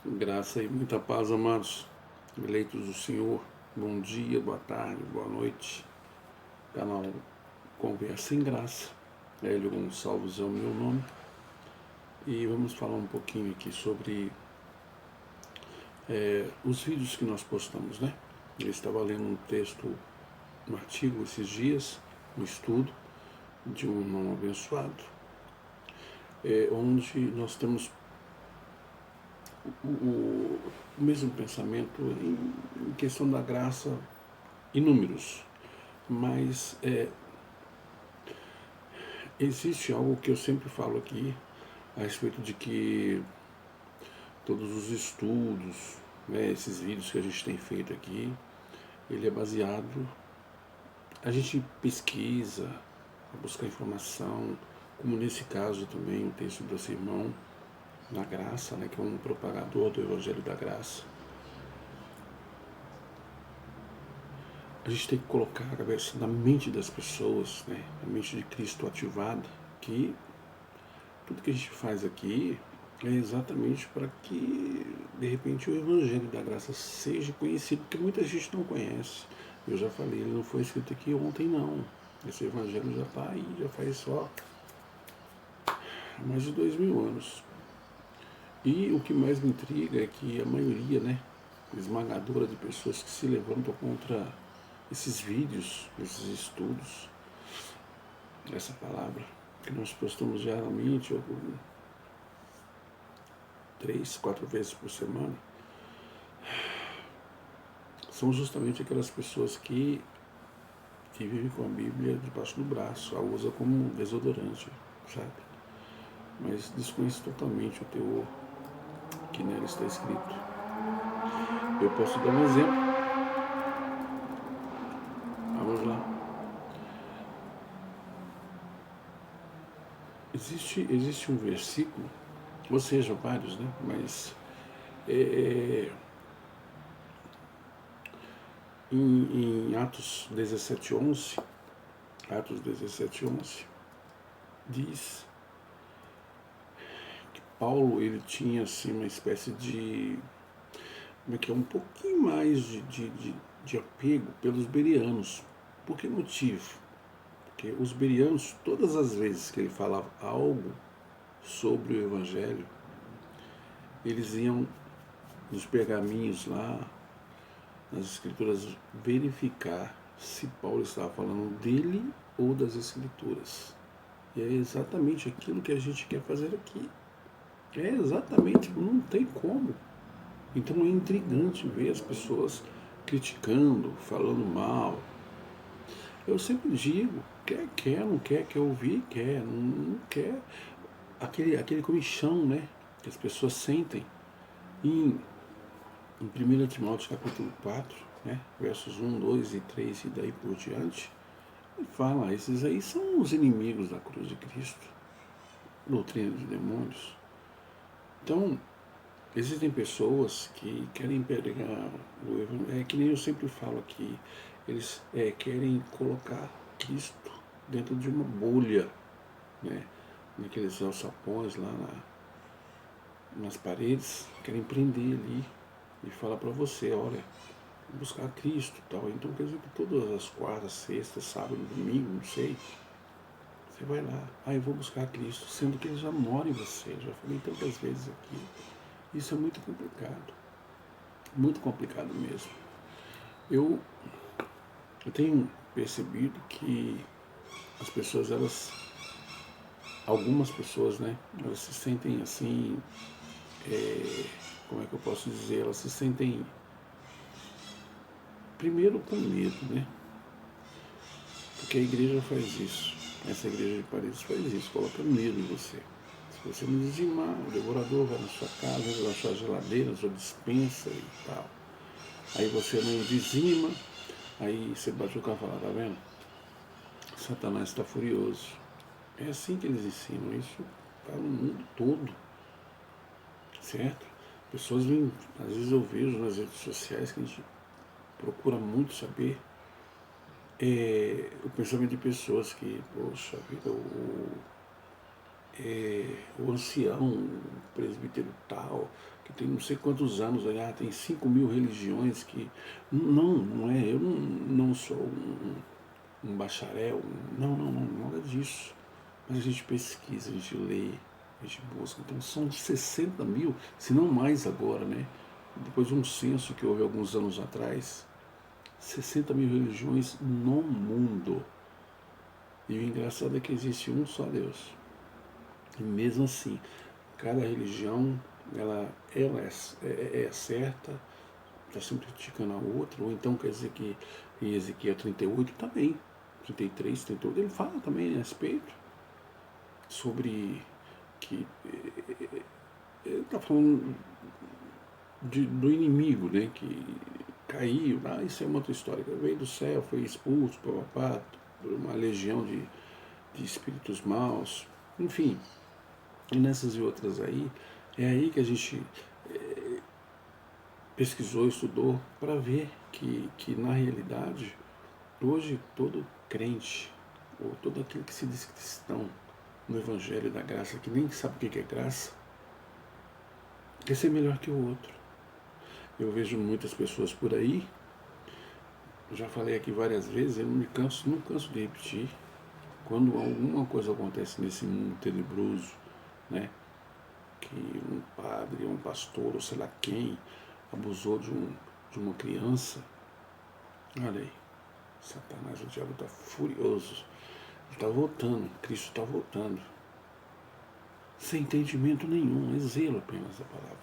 Graça e muita paz, amados, eleitos do Senhor. Bom dia, boa tarde, boa noite. Canal Conversa em Graça. Hélio Gonçalves é o meu nome. E vamos falar um pouquinho aqui sobre os vídeos que nós postamos, né? Eu estava lendo um texto, um artigo esses dias, um estudo de um irmão abençoado, onde nós temos o mesmo pensamento em questão da graça em números, mas existe algo que eu sempre falo aqui a respeito de que todos os estudos, né, esses vídeos que a gente tem feito aqui, ele é baseado, a gente pesquisa, busca informação, como nesse caso também o texto desse irmão na graça, né, que é um propagador do Evangelho da Graça. A gente tem que colocar a cabeça na mente das pessoas, né, a mente de Cristo ativada, que tudo que a gente faz aqui é exatamente para que, de repente, o Evangelho da Graça seja conhecido, porque muita gente não conhece. Eu já falei, ele não foi escrito aqui ontem, não. Esse Evangelho já está aí, já faz só mais de 2000 anos. E o que mais me intriga é que a maioria, né, esmagadora de pessoas que se levantam contra esses vídeos, esses estudos, essa palavra que nós postamos diariamente, ou 3, 4 vezes por semana, são justamente aquelas pessoas que vivem com a Bíblia debaixo do braço, a usa como desodorante, sabe? Mas desconhece totalmente o teor que nela está escrito. Eu posso dar um exemplo. Vamos lá. Existe um versículo, ou seja, vários, né? Mas em Atos 17:11, diz que Paulo, ele tinha assim uma espécie de, como é que é, um pouquinho mais de apego pelos bereanos. Por que motivo? Porque os bereanos, todas as vezes que ele falava algo sobre o Evangelho, eles iam nos pergaminhos lá, nas escrituras, verificar se Paulo estava falando dele ou das escrituras. E é exatamente aquilo que a gente quer fazer aqui. É exatamente, não tem como. Então é intrigante ver as pessoas criticando, falando mal. Eu sempre digo, quer, não quer ouvir, quer, não quer. Aquele comichão, né, que as pessoas sentem em 1 Timóteo capítulo 4, né, versos 1, 2 e 3 e daí por diante, ele fala, esses aí são os inimigos da cruz de Cristo, doutrina de demônios. Então, existem pessoas que querem pregar o evangelho, que nem eu sempre falo aqui, eles querem colocar Cristo dentro de uma bolha, né, naqueles alçapões lá nas paredes, querem prender ali e falar para você, olha, buscar Cristo e tal. Então quer dizer que todas as quartas, sextas, sábado, domingo, não sei, você vai lá, eu vou buscar Cristo, sendo que ele já mora em você, já falei tantas vezes aqui. Isso é muito complicado mesmo. Eu tenho percebido que as pessoas, algumas pessoas, né, elas se sentem assim, como é que eu posso dizer, elas se sentem primeiro com medo, né, porque a igreja faz isso, essa igreja de Paris faz isso, coloca medo em você. Se você não dizimar, o devorador vai na sua casa, vai na sua geladeira, na sua despensa e tal. Aí você não dizima, aí você bate o carro e fala, tá vendo? Satanás está furioso. É assim que eles ensinam, isso está no mundo todo, certo? Pessoas vêm, às vezes eu vejo nas redes sociais que a gente procura muito saber o pensamento de pessoas que, poxa vida, o ancião, o presbítero tal, que tem não sei quantos anos, tem 5.000 religiões que. Não, não é. Eu não sou um bacharel, não, nada disso. Mas a gente pesquisa, a gente lê, a gente busca. Então são 60 mil, se não mais agora, né? Depois de um censo que houve alguns anos atrás, 60 mil religiões no mundo. E o engraçado é que existe um só Deus. E mesmo assim, cada religião, ela é certa, está sempre criticando a outra, ou então quer dizer que em Ezequiel 38 também, 33, 38, ele fala também a respeito sobre que ele está falando do inimigo, né, que caiu, isso é uma outra história, que veio do céu, foi expulso, por uma legião de espíritos maus, enfim, e nessas e outras aí, é aí que a gente pesquisou, estudou, para ver que na realidade, hoje todo crente, ou todo aquele que se diz cristão no Evangelho da Graça, que nem sabe o que é graça, quer ser melhor que o outro. Eu vejo muitas pessoas por aí, já falei aqui várias vezes, eu não canso de repetir, quando alguma coisa acontece nesse mundo tenebroso, né, que um padre, um pastor, ou sei lá quem, abusou de uma criança, olha aí, Satanás, o diabo está furioso, ele está voltando, Cristo está voltando, sem entendimento nenhum, é zelo apenas a palavra,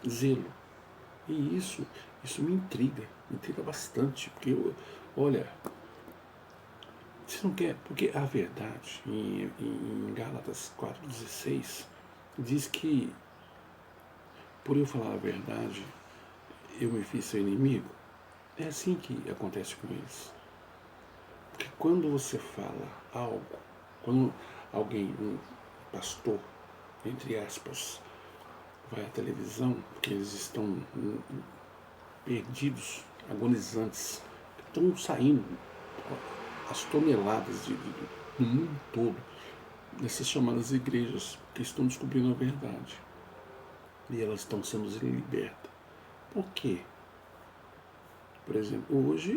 zelo. E isso me intriga bastante, porque olha, você não quer, porque a verdade, em Gálatas 4,16, diz que por eu falar a verdade, eu me fiz seu inimigo. É assim que acontece com eles. Porque quando você fala algo, quando alguém, um pastor, entre aspas, vai à televisão, porque eles estão perdidos, agonizantes, estão saindo as toneladas no mundo todo, dessas chamadas igrejas, que estão descobrindo a verdade. E elas estão sendo libertas. Por quê? Por exemplo, hoje,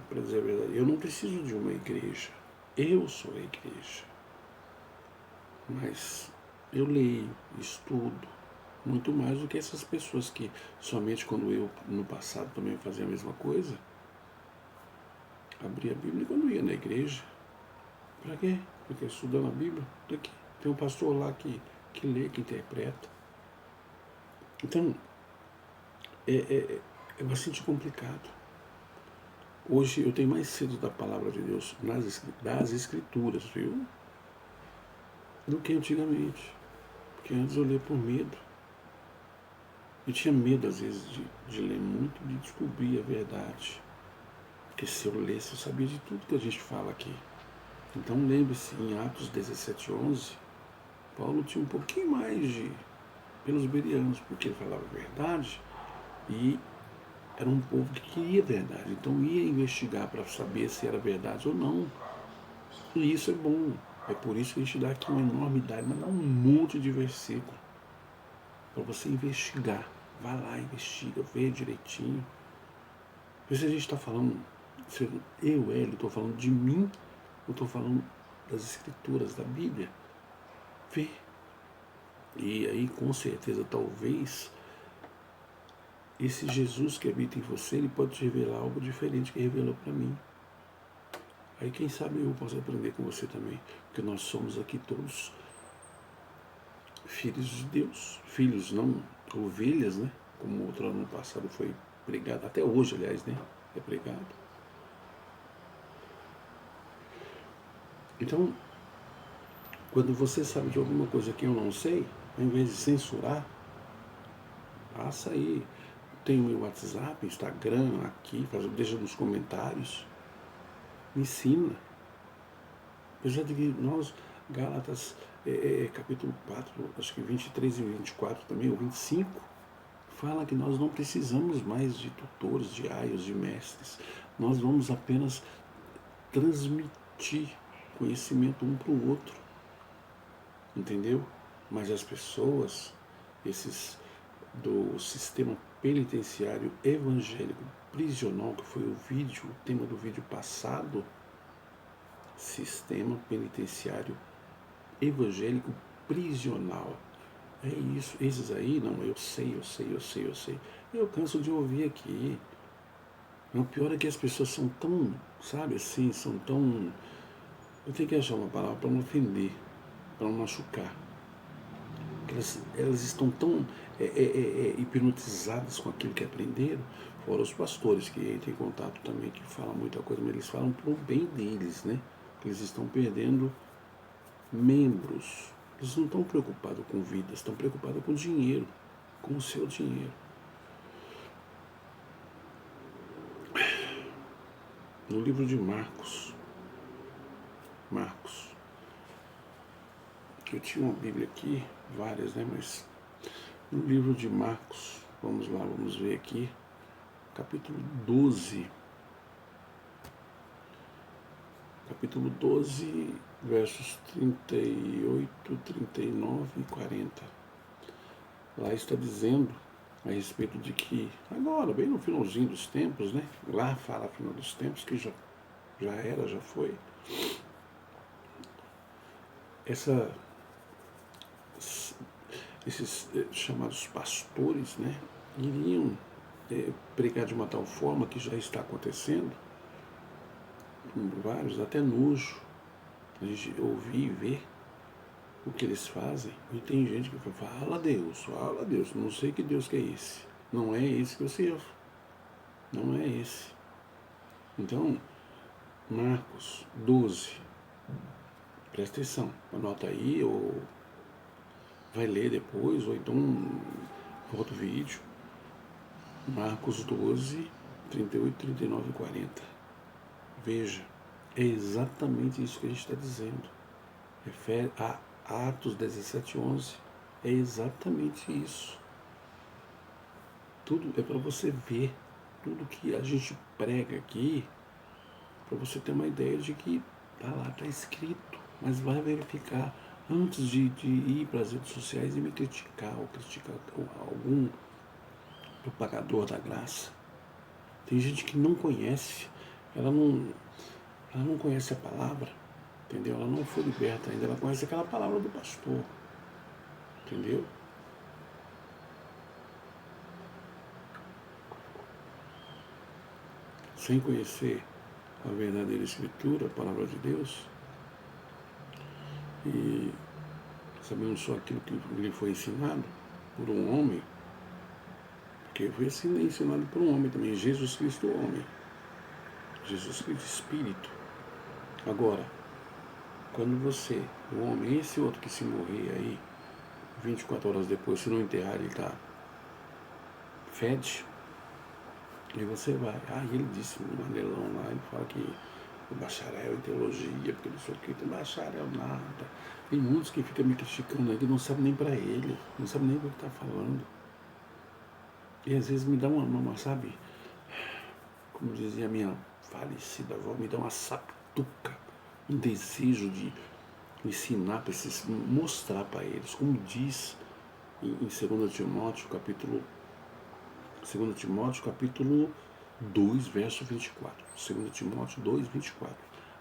para dizer a verdade, eu não preciso de uma igreja. Eu sou a igreja. Mas eu leio, estudo, muito mais do que essas pessoas que somente quando eu, no passado, também fazia a mesma coisa, abria a Bíblia quando ia na igreja. Para quê? Porque estudando a Bíblia, daqui. Tem um pastor lá que lê, que interpreta. Então, é bastante complicado. Hoje eu tenho mais cedo da palavra de Deus das Escrituras, viu? Do que antigamente. Porque antes eu lia por medo. Eu tinha medo, às vezes, de ler muito, de descobrir a verdade. Porque se eu lesse, eu sabia de tudo que a gente fala aqui. Então lembre-se, em Atos 17:11, Paulo tinha um pouquinho mais pelos bereanos, porque ele falava a verdade e era um povo que queria verdade, então ia investigar para saber se era verdade ou não. E isso é bom. É por isso que a gente dá aqui uma enormidade, mas dá um monte de versículo para você investigar. Vai lá, investiga, vê direitinho. Por isso a gente está falando, ele, estou falando de mim, eu estou falando das escrituras, da Bíblia. Vê. E aí, com certeza, talvez esse Jesus que habita em você, ele pode te revelar algo diferente que revelou para mim. Aí quem sabe eu posso aprender com você também, porque nós somos aqui todos filhos de Deus, filhos não ovelhas, né? Como outro ano passado foi pregado, até hoje, aliás, né? É pregado. Então, quando você sabe de alguma coisa que eu não sei, ao invés de censurar, passa aí. Tem o meu WhatsApp, Instagram, aqui, deixa nos comentários. Me ensina. Apesar de que nós, Gálatas, capítulo 4, acho que 23 e 24 também, ou 25, fala que nós não precisamos mais de tutores, de aios, de mestres. Nós vamos apenas transmitir conhecimento um para o outro. Entendeu? Mas as pessoas, esses do sistema penitenciário evangélico prisional, que foi o tema do vídeo passado, sistema penitenciário evangélico prisional. É isso, esses aí, não, eu sei. Eu canso de ouvir aqui. O pior é que as pessoas são tão, sabe assim, são tão. Eu tenho que achar uma palavra para não ofender, para não machucar. Elas estão tão hipnotizadas com aquilo que aprenderam, fora os pastores que entram em contato também, que falam muita coisa, mas eles falam pro bem deles, né? Eles estão perdendo membros. Eles não estão preocupados com vidas, estão preocupados com dinheiro, com o seu dinheiro. No livro de Marcos, que eu tinha uma Bíblia aqui, várias, né? Mas no livro de Marcos, vamos lá, vamos ver aqui, capítulo 12, versos 38, 39 e 40. Lá está dizendo a respeito de que, agora, bem no finalzinho dos tempos, né? Lá fala final dos tempos, que já foi. Esses chamados pastores, né? Iriam pregar de uma tal forma que já está acontecendo, vários, até nojo, a gente ouvir e ver o que eles fazem. E tem gente que fala, fala a Deus, não sei que Deus que é esse. Não é esse que eu sirvo. Não é esse. Então, Marcos 12, presta atenção, anota aí, ou vai ler depois, ou então outro vídeo. Marcos 12, 38, 39 e 40. Veja, é exatamente isso que a gente está dizendo. Refere a Atos 17, 11. É exatamente isso. Tudo é para você ver. Tudo que a gente prega aqui, para você ter uma ideia de que tá lá, tá escrito. Mas vai verificar antes de ir para as redes sociais e me criticar, ou criticar algum propagador da graça. Tem gente que não conhece, ela não conhece a palavra, entendeu? Ela não foi liberta ainda, ela conhece aquela palavra do pastor, entendeu? Sem conhecer a verdadeira escritura, a palavra de Deus, e sabendo só aquilo que lhe foi ensinado por um homem, porque foi ensinado por um homem também, Jesus Cristo homem, Jesus Cristo Espírito. Agora, quando você, o homem, esse outro que se morrer aí, 24 horas depois, se não enterrar, ele tá fede, e você vai. Ele disse no Manelão lá, ele fala que o bacharel em teologia, porque não sei o que, tem bacharel nada. Tem muitos que ficam me criticando aí, que não sabem nem para ele, não sabem nem o que está falando. E às vezes me dá uma, sabe, como dizia a minha falecida avó, me dá uma saptuca, um desejo de ensinar para esses, mostrar para eles, como diz em 2 Timóteo, capítulo 2, verso 24. 2 Timóteo 2, 24.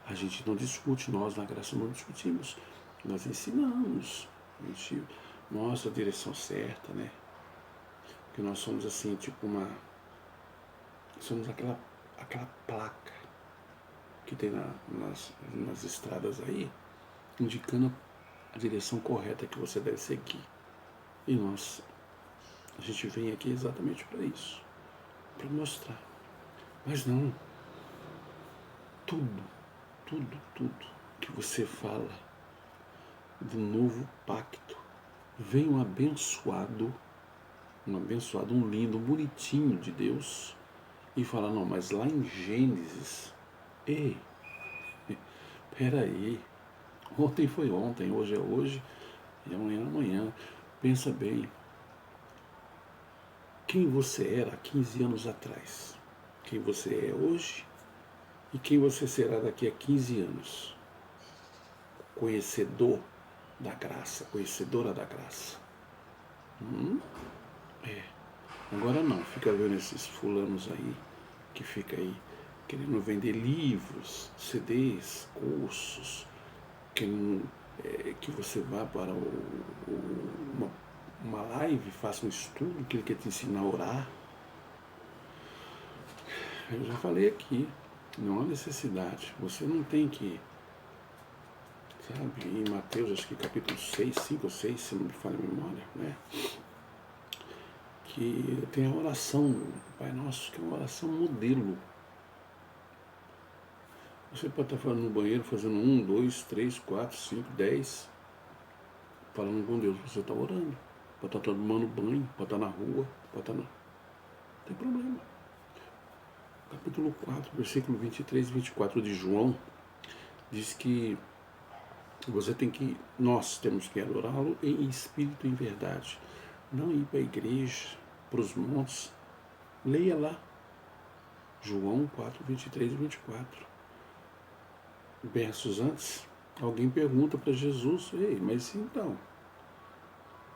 A gente não discute, nós na graça não discutimos. Nós ensinamos. A gente mostra a direção certa, né? Porque nós somos assim, tipo somos aquela placa que tem nas estradas aí, indicando a direção correta que você deve seguir. E a gente vem aqui exatamente para isso, para mostrar. Mas não, tudo que você fala do novo pacto, vem um abençoado, um lindo, um bonitinho de Deus, e fala, não, mas lá em Gênesis, peraí, ontem foi ontem, hoje é hoje, e amanhã é amanhã. Pensa bem, quem você era há 15 anos atrás, quem você é hoje e quem você será daqui a 15 anos. Conhecedor da graça, conhecedora da graça. É. Agora não, fica vendo esses fulanos aí, que fica aí querendo vender livros, CDs, cursos, querendo que você vá para uma live, faça um estudo, que ele quer te ensinar a orar. Eu já falei aqui, não há necessidade, você não tem que, sabe, em Mateus, acho que capítulo 6, 5 ou 6, se não me falha a memória, né? Que tem a oração do Pai Nosso, que é uma oração modelo. Você pode estar falando no banheiro, fazendo 1, 2, 3, 4, 5, 10, falando com Deus, você está orando. Pode estar tomando banho, pode estar na rua, pode estar na... Não tem problema. Capítulo 4, versículo 23 e 24 de João, diz que nós temos que adorá-lo em espírito e em verdade. Não ir para a igreja, para os montes. Leia lá. João 4, 23 e 24. Versos antes, alguém pergunta para Jesus, ei, mas então,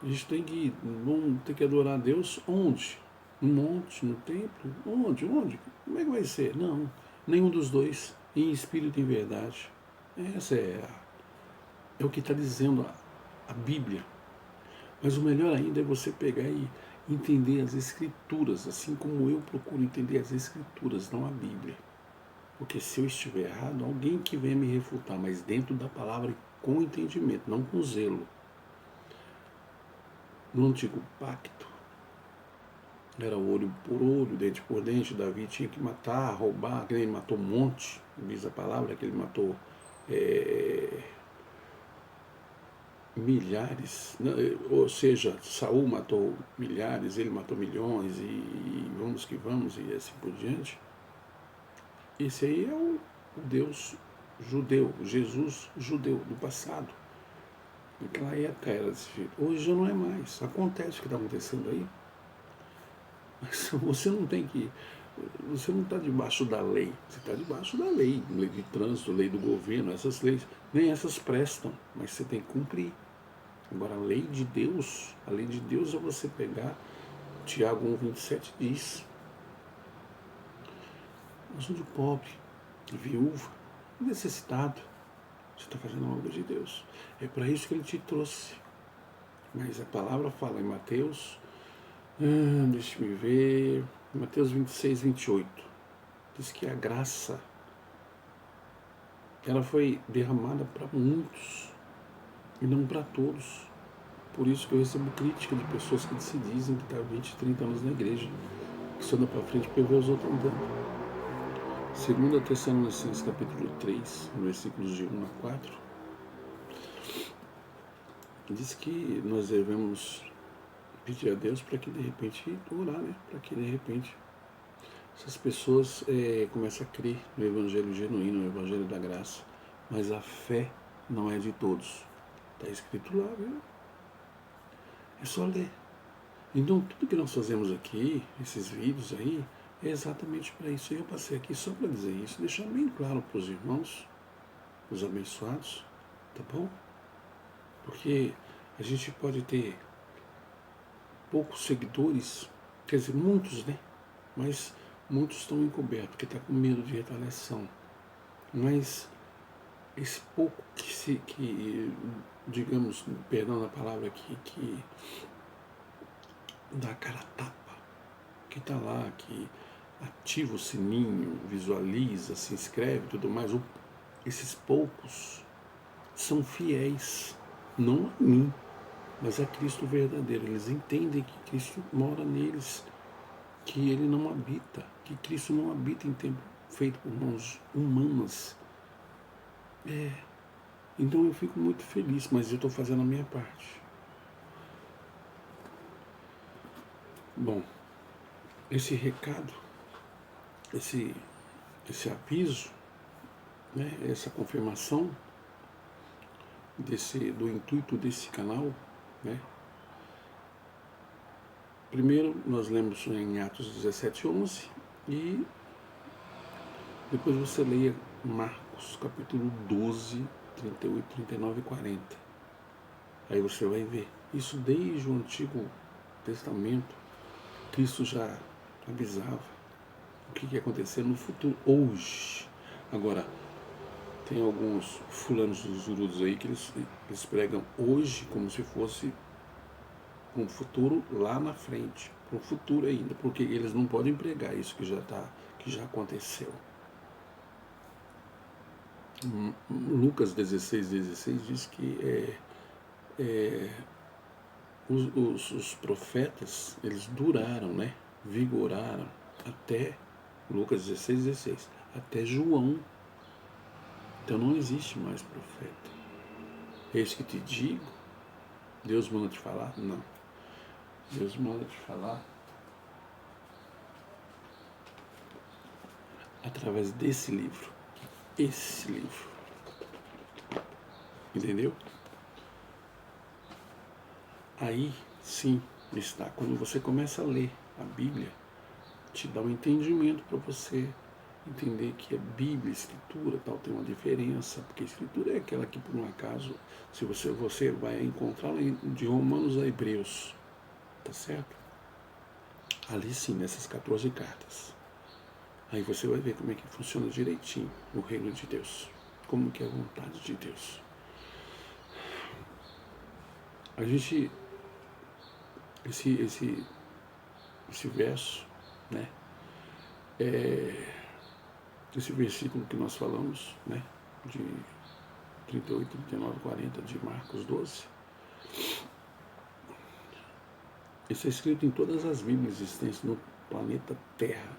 a gente vamos ter que adorar a Deus onde? No monte, no templo? Onde? Como é que vai ser? Não, nenhum dos dois, em espírito e em verdade. Essa é o que está dizendo a Bíblia. Mas o melhor ainda é você pegar e entender as Escrituras, assim como eu procuro entender as Escrituras, não a Bíblia. Porque se eu estiver errado, alguém que venha me refutar, mas dentro da palavra com entendimento, não com zelo. No antigo pacto, era olho por olho, dente por dente. Davi tinha que matar, roubar, que ele matou um monte, diz a palavra, que ele matou milhares, ou seja, Saul matou milhares, ele matou milhões, e vamos que vamos, e assim por diante. Esse aí é o Deus judeu, Jesus judeu do passado. Naquela época era desse jeito. Hoje já não é mais. Acontece o que está acontecendo aí. Mas você não tem que. Você não está debaixo da lei. Você está debaixo da lei. Lei de trânsito, lei do governo, essas leis. Nem essas prestam, mas você tem que cumprir. Agora, a lei de Deus é você pegar. Tiago 1,27 diz: nós somos pobre, viúva, necessitado. Você está fazendo a obra de Deus. É para isso que ele te trouxe. Mas a palavra fala em Mateus, deixa-me ver, Mateus 26, 28. Diz que a graça, ela foi derramada para muitos e não para todos. Por isso que eu recebo crítica de pessoas que se dizem que estão 20, 30 anos na igreja, que só anda para frente para ver os outros andando. 2 Tessalonicenses capítulo 3, versículos de 1 a 4, diz que nós devemos pedir a Deus para que de repente orar, né? Para que de repente essas pessoas comecem a crer no Evangelho genuíno, no Evangelho da graça. Mas a fé não é de todos. Está escrito lá, viu? É só ler. Então tudo que nós fazemos aqui, esses vídeos aí, é exatamente para isso. E eu passei aqui só para dizer isso, deixar bem claro para os irmãos, os abençoados, tá bom? Porque a gente pode ter poucos seguidores, quer dizer, muitos, né? Mas muitos estão encobertos, porque está com medo de retaliação. Mas esse pouco que digamos, perdão da palavra aqui, que dá a cara a tapa, que está lá, que ativa o sininho, visualiza, se inscreve e tudo mais, esses poucos são fiéis, não a mim, mas a Cristo verdadeiro. Eles entendem que Cristo mora neles, que ele não habita, que Cristo não habita em templo feito por mãos humanas. Então eu fico muito feliz, mas eu estou fazendo a minha parte. Bom, esse recado, esse aviso, né, essa confirmação do intuito desse canal, né? Primeiro nós lemos em Atos 17:11 e depois você leia Marcos capítulo 12, 38, 39 e 40. Aí você vai ver. Isso desde o Antigo Testamento, Cristo já avisava o que ia acontecer no futuro, hoje. Agora, tem alguns fulanos dos zurudos aí que eles pregam hoje como se fosse um futuro lá na frente, um futuro ainda, porque eles não podem pregar isso que já aconteceu. Lucas 16 diz que os profetas, eles duraram, né? Vigoraram até Lucas 16, até João. Então não existe mais profeta. Eis que te digo, Deus manda te falar? Não. Deus manda te falar através desse livro. Esse livro. Entendeu? Aí sim está. Quando você começa a ler a Bíblia, te dá um entendimento para você entender que a Bíblia, a Escritura, tal, tem uma diferença, porque a Escritura é aquela que, por um acaso, se você vai encontrar de Romanos a Hebreus, tá certo? Ali sim, nessas 14 cartas. Aí você vai ver como é que funciona direitinho o reino de Deus, como que é a vontade de Deus. A gente, esse verso, né, esse versículo que nós falamos, né, de 38, 39, 40 de Marcos 12, isso é escrito em todas as Bíblias existentes no planeta Terra.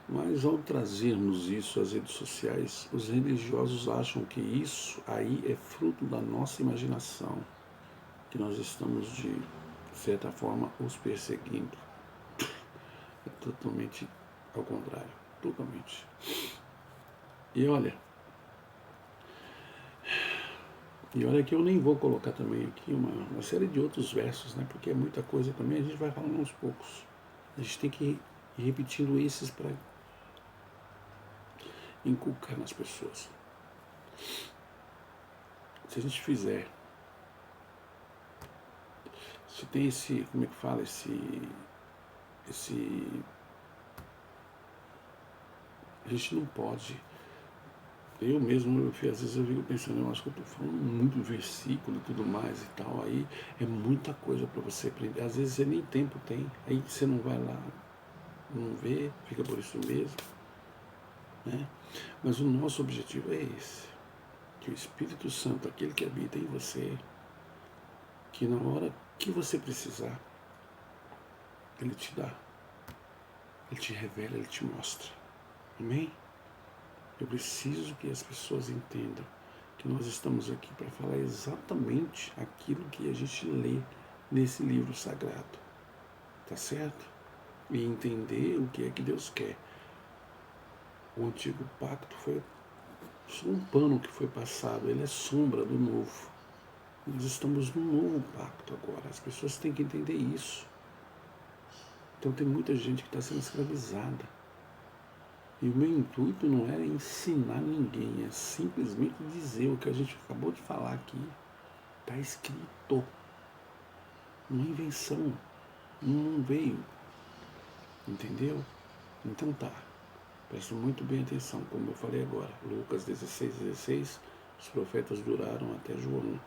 Mas ao trazermos isso às redes sociais, os religiosos acham que isso aí é fruto da nossa imaginação, que nós estamos, de certa forma, os perseguindo. É totalmente ao contrário, totalmente. E olha que eu nem vou colocar também aqui uma série de outros versos, né? Porque é muita coisa também, a gente vai falando aos poucos. A gente tem que ir repetindo esses para inculcar nas pessoas. Se a gente fizer, se tem esse, como é que fala, a gente não pode. Eu mesmo, às vezes eu fico pensando, eu acho que eu estou falando muito versículo e tudo mais e tal, aí é muita coisa para você aprender. Às vezes você nem tempo tem, aí você não vai lá, não vê, fica por isso mesmo, né? Mas o nosso objetivo é esse, que o Espírito Santo, aquele que habita em você, que na hora que você precisar, ele te dá, ele te revela, ele te mostra. Amém? Eu preciso que as pessoas entendam que nós estamos aqui para falar exatamente aquilo que a gente lê nesse livro sagrado. Tá certo? E entender o que é que Deus quer. O antigo pacto foi só um pano que foi passado, ele é sombra do novo. Nós estamos num novo pacto agora. As pessoas têm que entender isso. Então tem muita gente que está sendo escravizada. E o meu intuito não é ensinar ninguém, é simplesmente dizer o que a gente acabou de falar aqui. Está escrito. Não é invenção. Não veio. Entendeu? Então tá. Presta muito bem atenção, como eu falei agora. Lucas 16, os profetas duraram até João.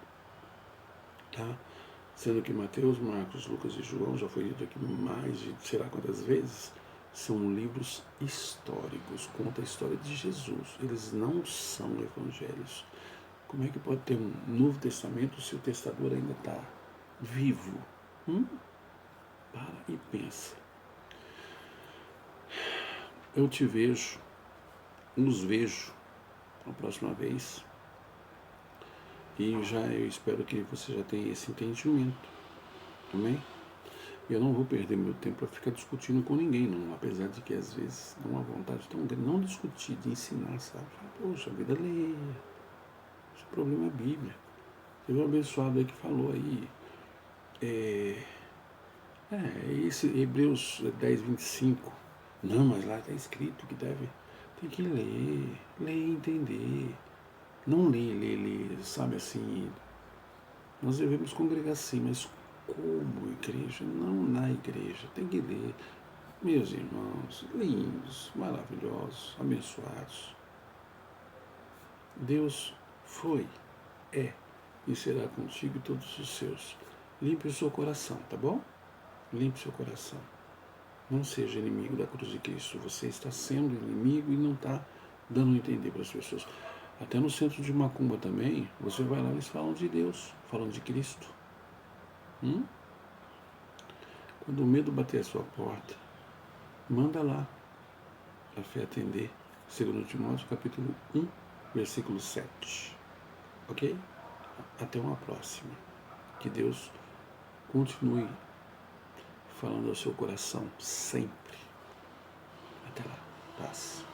Tá? Sendo que Mateus, Marcos, Lucas e João, já foi dito aqui mais de sei lá quantas vezes, são livros históricos, conta a história de Jesus. Eles não são evangelhos. Como é que pode ter um Novo Testamento se o testador ainda está vivo? Para e pensa. Eu te vejo, nos vejo a próxima vez. E eu espero que você já tenha esse entendimento. Amém? Eu não vou perder meu tempo para ficar discutindo com ninguém, não. Apesar de que às vezes dá uma vontade tão grande, não discutir, de ensinar, sabe? Poxa, a vida leia. Esse problema é a Bíblia. Teve um abençoado aí que falou aí, esse Hebreus 10:25. Não, mas lá está escrito que tem que ler e entender. Não ler, sabe assim, Nós devemos congregar sim, mas como igreja? Não na igreja. Tem que ler. Meus irmãos, lindos, maravilhosos, abençoados. Deus foi, é e será contigo e todos os seus. Limpe o seu coração, tá bom? Limpe o seu coração. Não seja inimigo da cruz de Cristo. Você está sendo inimigo e não está dando a entender para as pessoas. Até no centro de Macumba também, você vai lá e eles falam de Deus, falam de Cristo. Quando o medo bater a sua porta, manda lá a fé atender. 2 Timóteo capítulo 1, versículo 7. Ok? Até uma próxima. Que Deus continue falando ao seu coração sempre. Até lá. Paz.